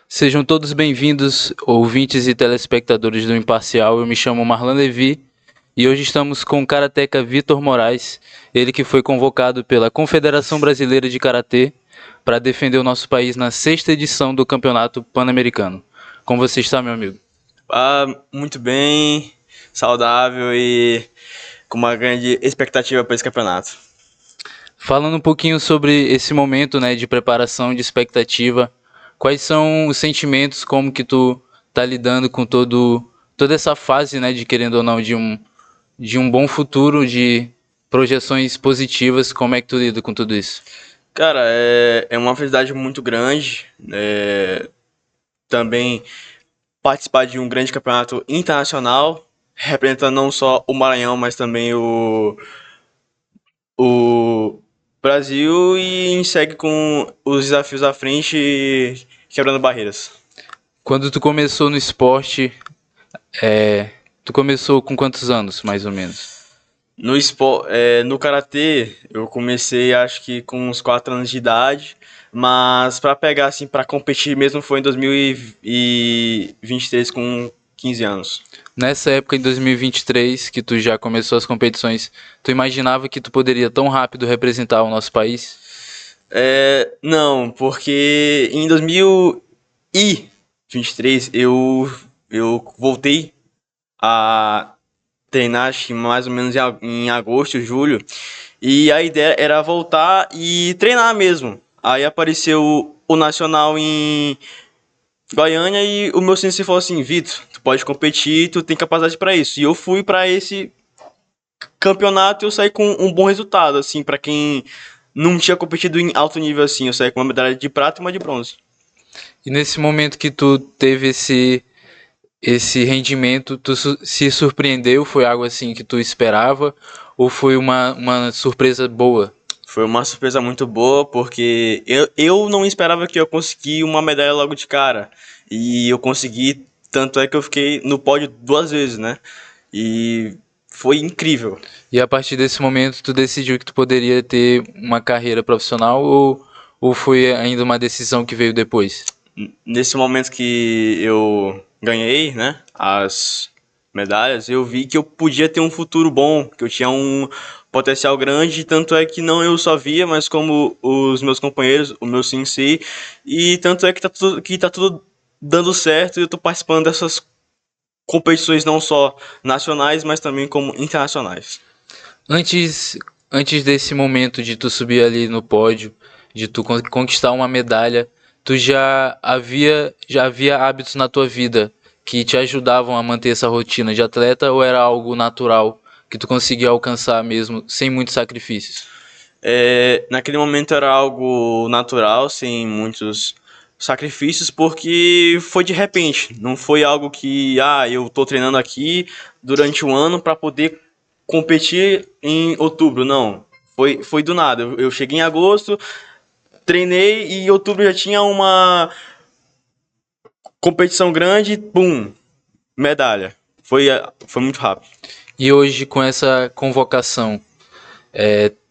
Sejam todos bem-vindos, ouvintes e telespectadores do Imparcial. Eu me chamo Marlan Levi e hoje estamos com o karateca Vitor Moraes, ele que foi convocado pela Confederação Brasileira de Karatê para defender o nosso país na 6ª edição do Campeonato Pan-Americano. Como você está, meu amigo? Muito bem, saudável e com uma grande expectativa para esse campeonato. Falando um pouquinho sobre esse momento, né, de preparação, de expectativa, quais são os sentimentos, como que tu tá lidando com toda essa fase, né, de querendo ou não, de um bom futuro, de projeções positivas, como é que tu lida com tudo isso? Cara, é uma felicidade muito grande. Também participar de um grande campeonato internacional, representando não só o Maranhão, mas também o Brasil e segue com os desafios à frente e quebrando barreiras. Quando tu começou no esporte, tu começou com quantos anos, mais ou menos? No karatê, eu comecei acho que com uns 4 anos de idade, mas para pegar assim para competir mesmo foi em 2023 com 15 anos. Nessa época, em 2023, que tu já começou as competições, tu imaginava que tu poderia tão rápido representar o nosso país? Não, porque em 2023 eu voltei a treinar acho que mais ou menos em agosto, julho. E a ideia era voltar e treinar mesmo. Aí apareceu o Nacional em Goiânia e o meu sensei falou assim: Vitor, tu pode competir, tu tem capacidade pra isso. E eu fui pra esse campeonato e eu saí com um bom resultado, assim, pra quem não tinha competido em alto nível assim. Eu saí com uma medalha de prata e uma de bronze. E nesse momento que tu teve esse rendimento, se surpreendeu? Foi algo assim que tu esperava? Ou foi uma surpresa boa? Foi uma surpresa muito boa, porque eu não esperava que eu conseguir uma medalha logo de cara. E eu consegui, tanto é que eu fiquei no pódio 2 vezes, né? E foi incrível. E a partir desse momento tu decidiu que tu poderia ter uma carreira profissional ou foi ainda uma decisão que veio depois? Nesse momento que eu ganhei, né, as medalhas, eu vi que eu podia ter um futuro bom, que eu tinha um potencial grande, tanto é que não eu só via, mas como os meus companheiros, o meu sensei, e tanto é que tá tudo dando certo e eu tô participando dessas competições não só nacionais, mas também como internacionais. Antes, antes desse momento de tu subir ali no pódio, de tu conquistar uma medalha, tu já havia hábitos na tua vida que te ajudavam a manter essa rotina de atleta ou era algo natural que tu conseguia alcançar mesmo sem muitos sacrifícios? Naquele momento era algo natural, sem muitos sacrifícios, porque foi de repente. Não foi algo que, eu tô treinando aqui durante um ano para poder competir em outubro. Não. Foi do nada. Eu cheguei em agosto, treinei e em outubro já tinha uma competição grande, pum, medalha. Foi muito rápido. E hoje, com essa convocação,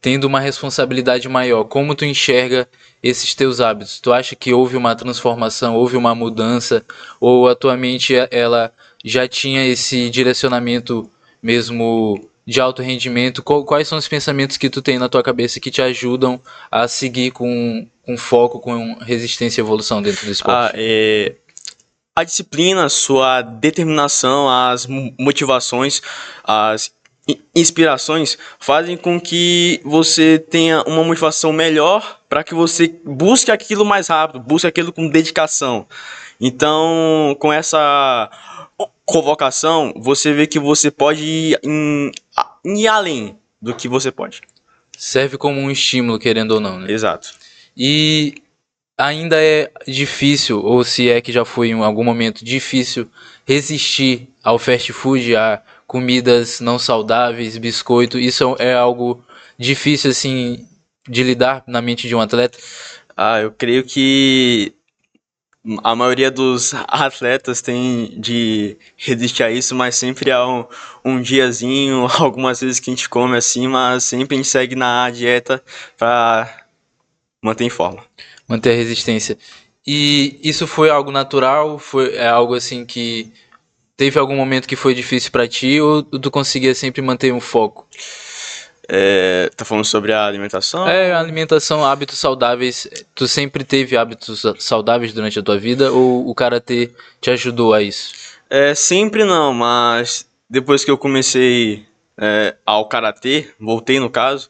tendo uma responsabilidade maior, como tu enxerga esses teus hábitos? Tu acha que houve uma transformação, houve uma mudança, ou a tua mente ela já tinha esse direcionamento mesmo de alto rendimento? Quais são os pensamentos que tu tem na tua cabeça que te ajudam a seguir com foco, com resistência e evolução dentro do Ah, esporte? é, a disciplina, sua determinação, as motivações, as inspirações fazem com que você tenha uma motivação melhor para que você busque aquilo mais rápido, busque aquilo com dedicação. Então, com essa convocação, você vê que você pode ir além do que você pode. Serve como um estímulo, querendo ou não, né? Exato. E ainda é difícil, ou se é que já foi em algum momento difícil, resistir ao fast food, a comidas não saudáveis, biscoito. Isso é algo difícil, assim, de lidar na mente de um atleta. Eu creio que a maioria dos atletas tem de resistir a isso, mas sempre há um diazinho, algumas vezes que a gente come assim, mas sempre a gente segue na dieta para manter em forma. Manter a resistência. E isso foi algo natural? É algo assim que teve algum momento que foi difícil pra ti ou tu conseguia sempre manter um foco? Tá falando sobre a alimentação? Alimentação, hábitos saudáveis. Tu sempre teve hábitos saudáveis durante a tua vida ou o karatê te ajudou a isso? Sempre não, mas depois que eu comecei ao karatê, voltei no caso,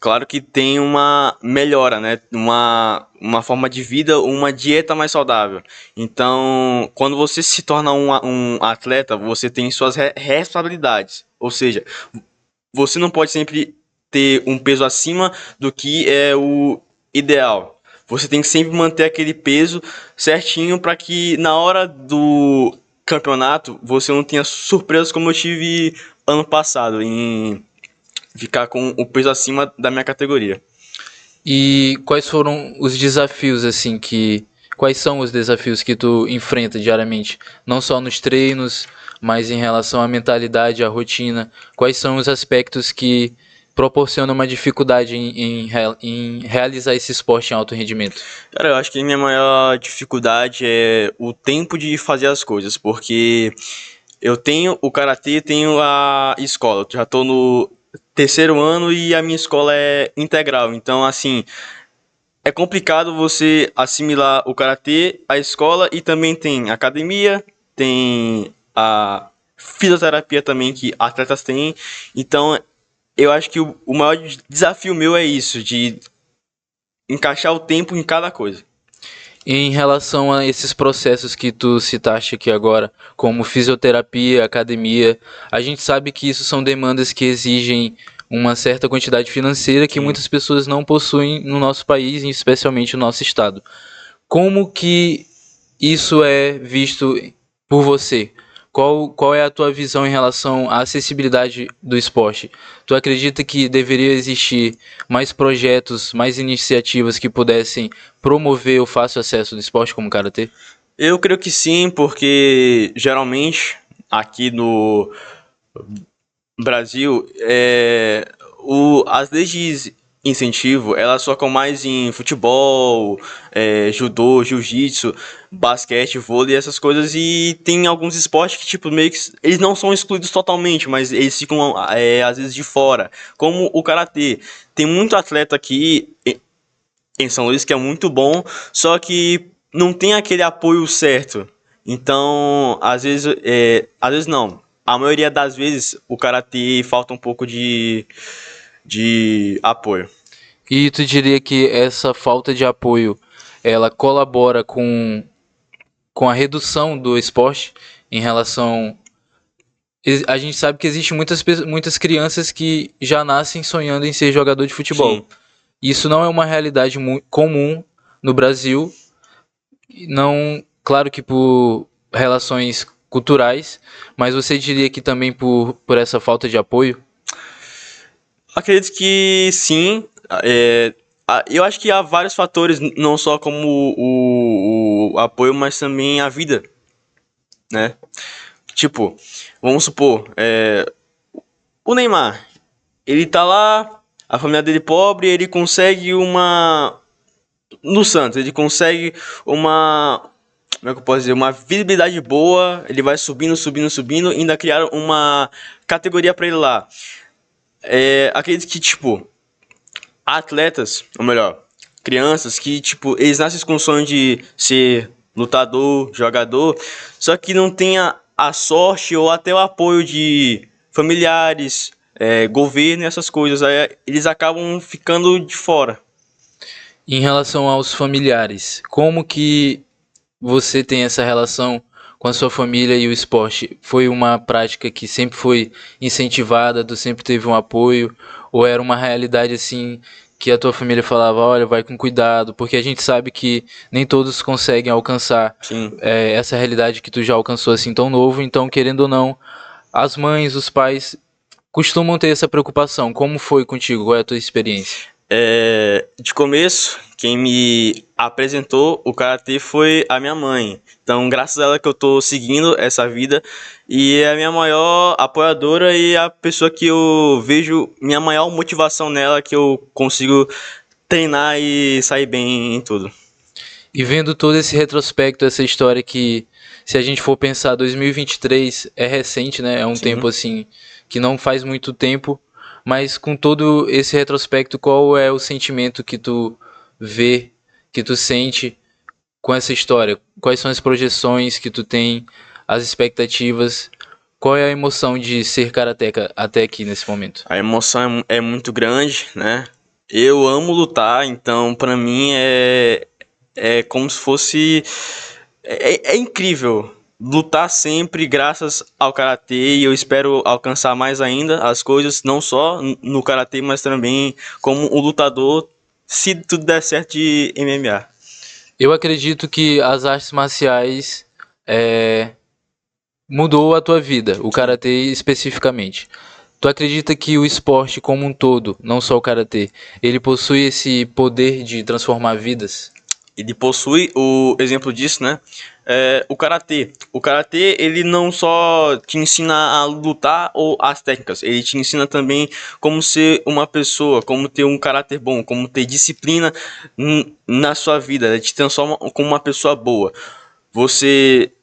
claro que tem uma melhora, né? Uma forma de vida, uma dieta mais saudável. Então, quando você se torna um atleta, você tem suas responsabilidades. Ou seja, você não pode sempre ter um peso acima do que é o ideal. Você tem que sempre manter aquele peso certinho para que na hora do campeonato você não tenha surpresas como eu tive ano passado em ficar com o peso acima da minha categoria. E quais foram os desafios assim que quais são os desafios que tu enfrenta diariamente, não só nos treinos, mas em relação à mentalidade, à rotina? Quais são os aspectos que proporcionam uma dificuldade em realizar esse esporte em alto rendimento? Cara, eu acho que a minha maior dificuldade é o tempo de fazer as coisas, porque eu tenho o karatê, tenho a escola. Eu já tô no terceiro ano e a minha escola é integral. Então, assim, é complicado você assimilar o karatê, a escola e também tem academia, tem a fisioterapia também que atletas têm. Então, eu acho que o maior desafio meu é isso, de encaixar o tempo em cada coisa. Em relação a esses processos que tu citaste aqui agora, como fisioterapia, academia, a gente sabe que isso são demandas que exigem uma certa quantidade financeira que Sim. muitas pessoas não possuem no nosso país, e especialmente no nosso estado. Como que isso é visto por você? Qual é a tua visão em relação à acessibilidade do esporte? Tu acredita que deveria existir mais projetos, mais iniciativas que pudessem promover o fácil acesso do esporte como o karatê? Eu creio que sim, porque geralmente aqui no Brasil, as leis de incentivo, elas focam mais em futebol, judô, jiu-jitsu, basquete, vôlei, essas coisas, e tem alguns esportes que, tipo, meio que eles não são excluídos totalmente, mas eles ficam, às vezes, de fora, como o karatê. Tem muito atleta aqui em São Luís que é muito bom, só que não tem aquele apoio certo. Então, às vezes não. A maioria das vezes o karatê falta um pouco de apoio. E tu diria que essa falta de apoio, ela colabora com a redução do esporte em relação. A gente sabe que existe muitas crianças que já nascem sonhando em ser jogador de Sim. futebol. Isso não é uma realidade comum no Brasil, não, claro que por relações culturais, mas você diria que também por essa falta de apoio? Acredito que sim. Eu acho que há vários fatores, não só como o apoio, mas também a vida, né? Tipo, vamos supor, o Neymar, ele tá lá, a família dele pobre, ele consegue no Santos, ele consegue uma. Como é que eu posso dizer? Uma visibilidade boa, ele vai subindo, subindo, subindo, e ainda criaram uma categoria pra ele lá. Acredito que, tipo, atletas, ou melhor, crianças que, tipo, eles nascem com o sonho de ser lutador, jogador, só que não tem a sorte ou até o apoio de familiares, governo e essas coisas. Aí eles acabam ficando de fora. Em relação aos familiares, como que você tem essa relação com a sua família e o esporte? Foi uma prática que sempre foi incentivada, tu sempre teve um apoio, ou era uma realidade assim que a tua família falava, olha, vai com cuidado, porque a gente sabe que nem todos conseguem alcançar Sim. essa realidade que tu já alcançou assim tão novo, então querendo ou não, as mães, os pais costumam ter essa preocupação. Como foi contigo? Qual é a tua experiência? De começo, quem me apresentou o karatê foi a minha mãe. Então, graças a ela que eu tô seguindo essa vida e é a minha maior apoiadora e a pessoa que eu vejo minha maior motivação nela que eu consigo treinar e sair bem em tudo. E vendo todo esse retrospecto, essa história que, se a gente for pensar, 2023 é recente, né? É um Sim. tempo assim que não faz muito tempo, mas com todo esse retrospecto, qual é o sentimento que tu vê, que tu sente com essa história? Quais são as projeções que tu tem, as expectativas? Qual é a emoção de ser karateca até aqui nesse momento? A emoção é muito grande, né? Eu amo lutar, então pra mim é como se fosse. É incrível lutar sempre graças ao karatê e eu espero alcançar mais ainda as coisas, não só no karatê, mas também como um lutador, se tudo der certo de MMA. Eu acredito que as artes marciais é, mudou a tua vida, o Sim. karatê especificamente. Tu acredita que o esporte como um todo, não só o karatê, ele possui esse poder de transformar vidas? Ele possui o exemplo disso, né? O karatê. O karatê, ele não só te ensina a lutar ou as técnicas, ele te ensina também como ser uma pessoa, como ter um caráter bom, como ter disciplina na sua vida. Ele te transforma como uma pessoa boa.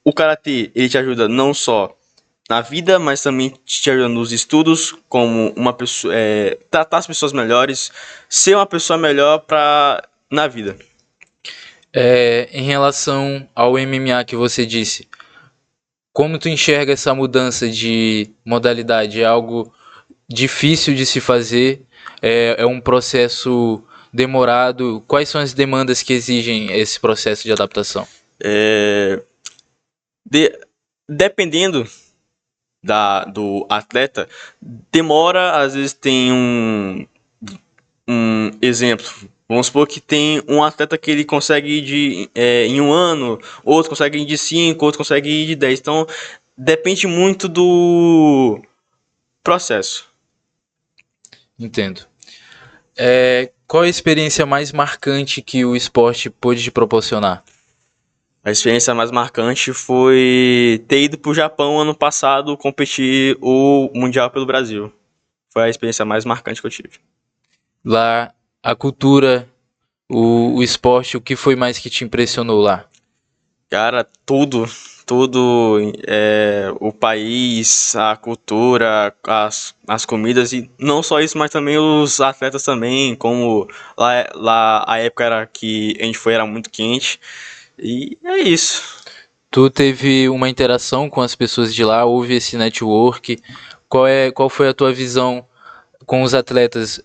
O karatê, ele te ajuda não só na vida, mas também te ajuda nos estudos, como uma pessoa, tratar as pessoas melhores, ser uma pessoa melhor na vida. Em relação ao MMA que você disse, como tu enxerga essa mudança de modalidade? É algo difícil de se fazer? É um processo demorado? Quais são as demandas que exigem esse processo de adaptação? É, de- Dependendo do atleta, demora, às vezes tem um exemplo. Vamos supor que tem um atleta que ele consegue ir em um ano, outro consegue ir de 5, outro consegue ir de 10. Então, depende muito do processo. Entendo. Qual a experiência mais marcante que o esporte pôde te proporcionar? A experiência mais marcante foi ter ido para o Japão ano passado competir o Mundial pelo Brasil. Foi a experiência mais marcante que eu tive. Lá, a cultura, o esporte, o que foi mais que te impressionou lá? Cara, tudo, o país, a cultura, as comidas e não só isso, mas também os atletas também, como lá a época era que a gente foi era muito quente e é isso. Tu teve uma interação com as pessoas de lá, houve esse network. Qual foi a tua visão com os atletas?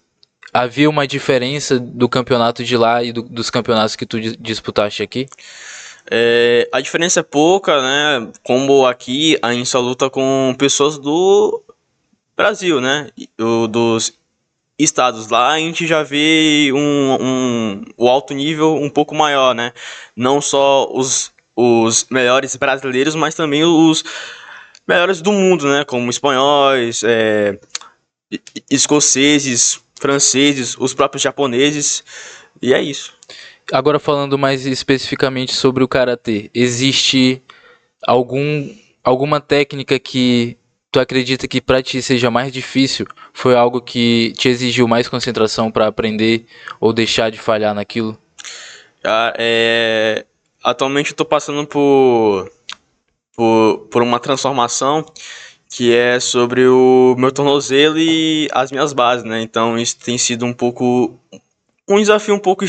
Havia uma diferença do campeonato de lá e dos campeonatos que tu disputaste aqui? A diferença é pouca, né? Como aqui a gente só luta com pessoas do Brasil, né? Dos estados lá a gente já vê o alto nível um pouco maior, né? Não só os melhores brasileiros, mas também os melhores do mundo, né? Como espanhóis, escoceses, franceses, os próprios japoneses. E é isso. Agora falando mais especificamente sobre o karatê, existe alguma técnica que tu acredita que para ti seja mais difícil? Foi algo que te exigiu mais concentração para aprender ou deixar de falhar naquilo? Ah, atualmente eu tô passando por uma transformação que é sobre o meu tornozelo e as minhas bases, né? Então isso tem sido um desafio um pouco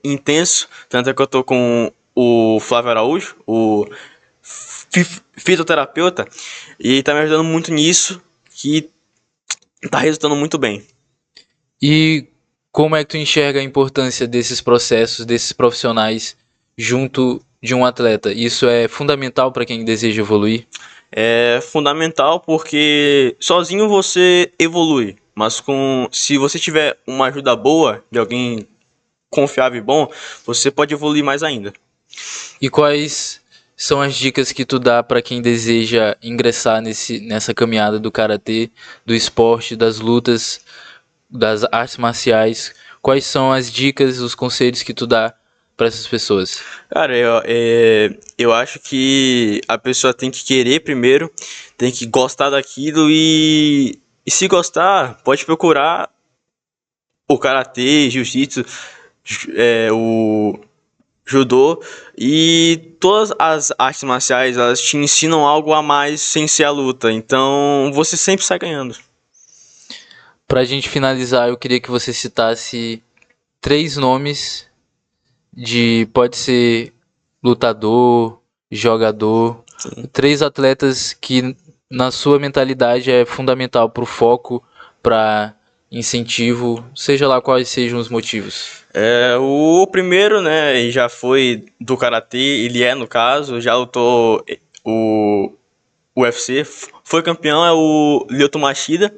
intenso, tanto é que eu tô com o Flávio Araújo, o fisioterapeuta, e tá me ajudando muito nisso, que tá resultando muito bem. E como é que tu enxerga a importância desses processos, desses profissionais junto de um atleta? Isso é fundamental para quem deseja evoluir? É fundamental porque sozinho você evolui, mas se você tiver uma ajuda boa de alguém confiável e bom, você pode evoluir mais ainda. E quais são as dicas que tu dá para quem deseja ingressar nessa caminhada do karatê, do esporte, das lutas, das artes marciais? Quais são as dicas, os conselhos que tu dá para essas pessoas? Cara, eu acho que a pessoa tem que querer primeiro, tem que gostar daquilo e se gostar, pode procurar o karatê, jiu-jitsu, é, o, judô, e todas as artes marciais, elas te ensinam algo a mais sem ser a luta, então você sempre sai ganhando. Pra gente finalizar, eu queria que você citasse 3 nomes de, pode ser lutador, jogador, Sim. 3 atletas que na sua mentalidade é fundamental para o foco, para incentivo, seja lá quais sejam os motivos. O primeiro, né, e já foi do karatê, ele no caso, já lutou o UFC, foi campeão, é o Lyoto Machida.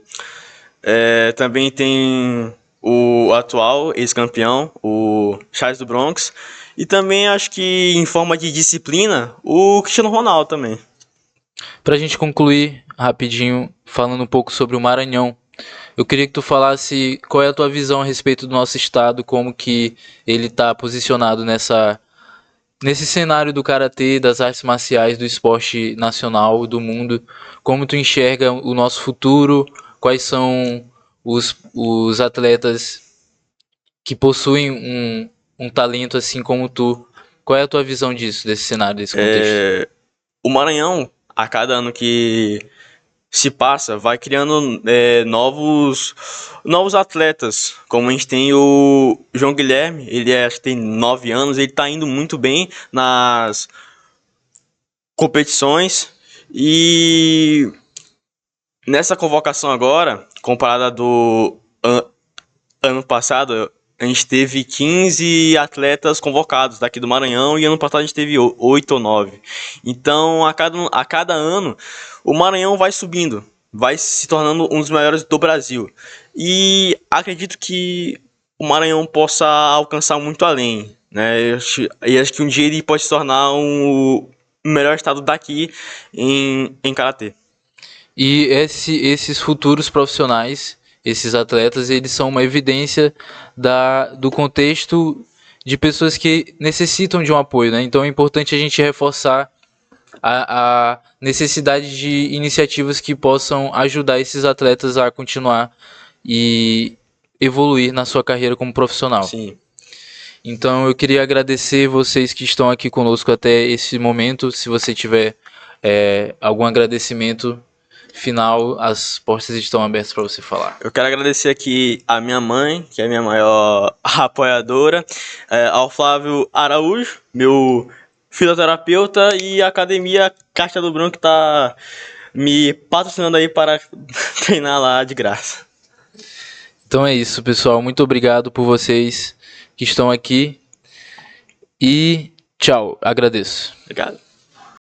Também tem o atual ex-campeão, o Charles do Bronx. E também acho que em forma de disciplina, o Cristiano Ronaldo também. Pra gente concluir rapidinho, falando um pouco sobre o Maranhão, eu queria que tu falasse qual é a tua visão a respeito do nosso estado, como que ele está posicionado nesse cenário do karatê, das artes marciais, do esporte nacional, do mundo, como tu enxerga o nosso futuro, quais são os atletas que possuem um talento assim como tu. Qual é a tua visão disso, desse cenário, desse contexto? O Maranhão, a cada ano que se passa, vai criando novos atletas. Como a gente tem o João Guilherme, ele acho que tem 9 anos, ele está indo muito bem nas competições. E nessa convocação agora, comparada do ano passado, a gente teve 15 atletas convocados daqui do Maranhão e ano passado a gente teve 8 ou 9. Então, a cada ano, o Maranhão vai subindo, vai se tornando um dos melhores do Brasil. E acredito que o Maranhão possa alcançar muito além, né? E acho que um dia ele pode se tornar o melhor estado daqui em karatê. E esses futuros profissionais, esses atletas, eles são uma evidência do contexto de pessoas que necessitam de um apoio, né? Então é importante a gente reforçar a necessidade de iniciativas que possam ajudar esses atletas a continuar e evoluir na sua carreira como profissional. Sim. Então eu queria agradecer vocês que estão aqui conosco até esse momento. Se você tiver algum agradecimento final, as portas estão abertas para você falar. Eu quero agradecer aqui a minha mãe, que é a minha maior apoiadora, ao Flávio Araújo, meu fisioterapeuta, e a Academia Caixa do Branco, que está me patrocinando aí para treinar lá de graça. Então é isso, pessoal. Muito obrigado por vocês que estão aqui. E tchau. Agradeço. Obrigado.